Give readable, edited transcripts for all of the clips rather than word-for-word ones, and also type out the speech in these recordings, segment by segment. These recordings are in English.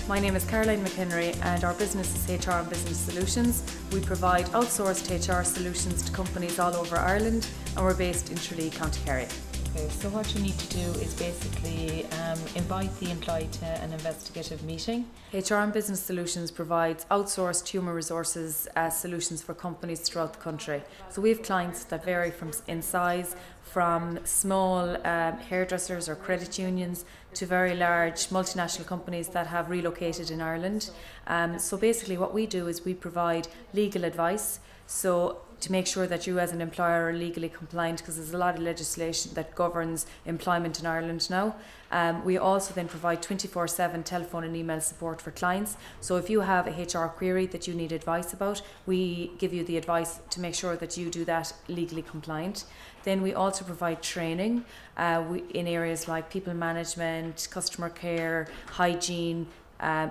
My name is Caroline McEnery and our business is HR and Business Solutions. We provide outsourced HR solutions to companies all over Ireland and we're based in Tralee, County Kerry. Okay, so what you need to do is basically invite the employee to an investigative meeting. HR and Business Solutions provides outsourced human resources solutions for companies throughout the country. So we have clients that vary in size, from small hairdressers or credit unions to very large multinational companies that have relocated in Ireland. So basically what we do is we provide legal advice. So to make sure that you as an employer are legally compliant, because there's a lot of legislation that governs employment in Ireland now. We also then provide 24/7 telephone and email support for clients. So if you have a HR query that you need advice about, we give you the advice to make sure that you do that legally compliant. Then we also provide training in areas like people management, customer care, hygiene,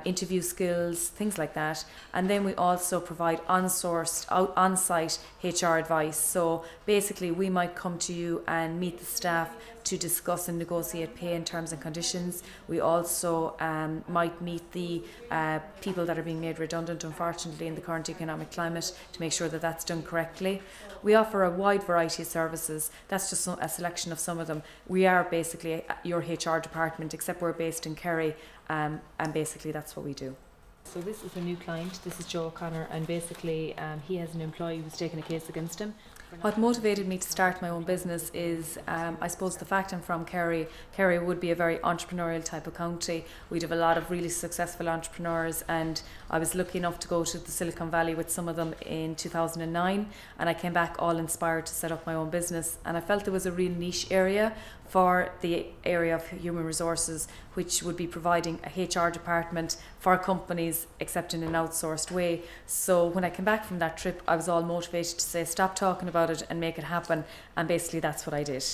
interview skills, things like that. And then we also provide on-site HR advice. So basically we might come to you and meet the staff to discuss and negotiate pay and terms and conditions. We also might meet the people that are being made redundant, unfortunately, in the current economic climate, to make sure that that's done correctly. We offer a wide variety of services. That's just a selection of some of them. We are basically your HR department, except we're based in Kerry, and basically that's what we do. So this is a new client. This is Joe O'Connor, and basically he has an employee who's taken a case against him. What motivated me to start my own business is, I suppose, the fact I'm from Kerry. Kerry would be a very entrepreneurial type of county. We'd have a lot of really successful entrepreneurs, and I was lucky enough to go to the Silicon Valley with some of them in 2009, and I came back all inspired to set up my own business. And I felt there was a real niche area for the area of human resources, which would be providing a HR department for companies, except in an outsourced way. So when I came back from that trip, I was all motivated to say, stop talking about it and make it happen. And basically that's what I did.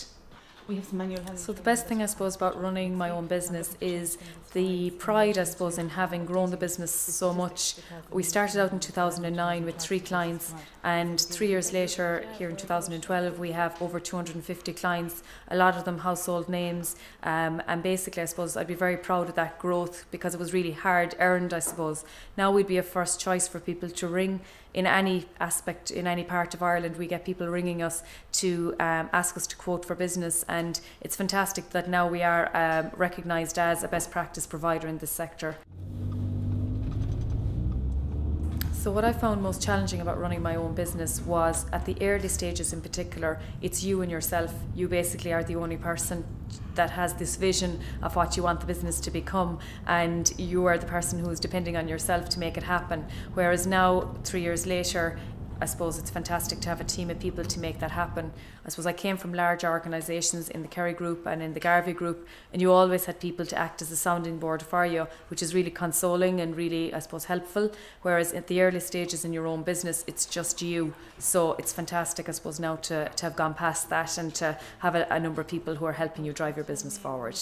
We have some manual handling. So the best thing, I suppose, about running my own business is the pride, I suppose, in having grown the business so much. We started out in 2009 with 3 clients, and 3 years later, here in 2012, we have over 250 clients, a lot of them household names, and basically, I suppose, I'd be very proud of that growth because it was really hard earned, I suppose. Now we'd be a first choice for people to ring. In any aspect, in any part of Ireland, we get people ringing us to ask us to quote for business, and it's fantastic that now we are recognised as a best practice provider in this sector. So what I found most challenging about running my own business was, at the early stages in particular, it's you and yourself. You basically are the only person that has this vision of what you want the business to become, and you are the person who is depending on yourself to make it happen. Whereas now, 3 years later, I suppose it's fantastic to have a team of people to make that happen. I suppose I came from large organisations in the Kerry Group and in the Garvey Group, and you always had people to act as a sounding board for you, which is really consoling and really, I suppose, helpful. Whereas at the early stages in your own business, it's just you. So it's fantastic, I suppose, now to have gone past that and to have a number of people who are helping you drive your business forward.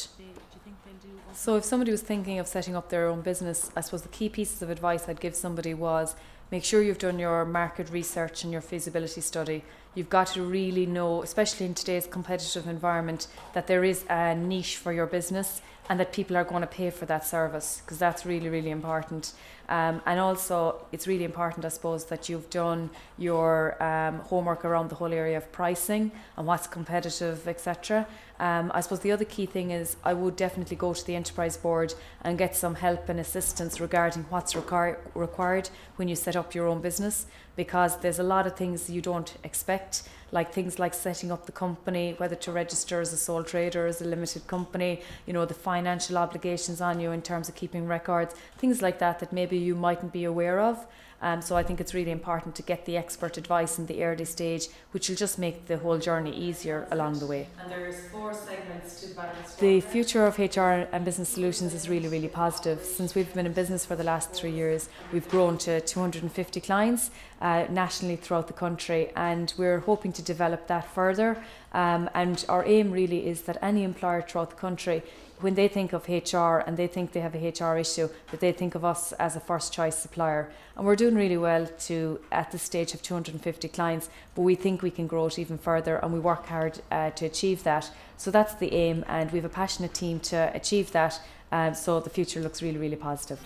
So if somebody was thinking of setting up their own business, I suppose the key pieces of advice I'd give somebody was, make sure you've done your market research and your feasibility study. You've got to really know, especially in today's competitive environment, that there is a niche for your business and that people are going to pay for that service, because that's really, really important. And also, it's really important, I suppose, that you've done your homework around the whole area of pricing and what's competitive, etc. I suppose the other key thing is, I would definitely go to the enterprise board and get some help and assistance regarding what's required when you set up your own business, because there's a lot of things you don't expect, like things like setting up the company, whether to register as a sole trader, as a limited company, you know, the financial obligations on you in terms of keeping records, things like that that maybe you mightn't be aware of. So I think it's really important to get the expert advice in the early stage, which will just make the whole journey easier along the way. And there's 4 segments to the balance. The future of HR and Business Solutions is really, really positive. Since we've been in business for the last 3 years, we've grown to 250 clients nationally throughout the country, and we're hoping to develop that further. And our aim really is that any employer throughout the country, when they think of HR and they think they have a HR issue, that they think of us as a first choice supplier. And we're doing really well at this stage of 250 clients, but we think we can grow it even further, and we work hard to achieve that. So that's the aim, and we have a passionate team to achieve that. So the future looks really, really positive.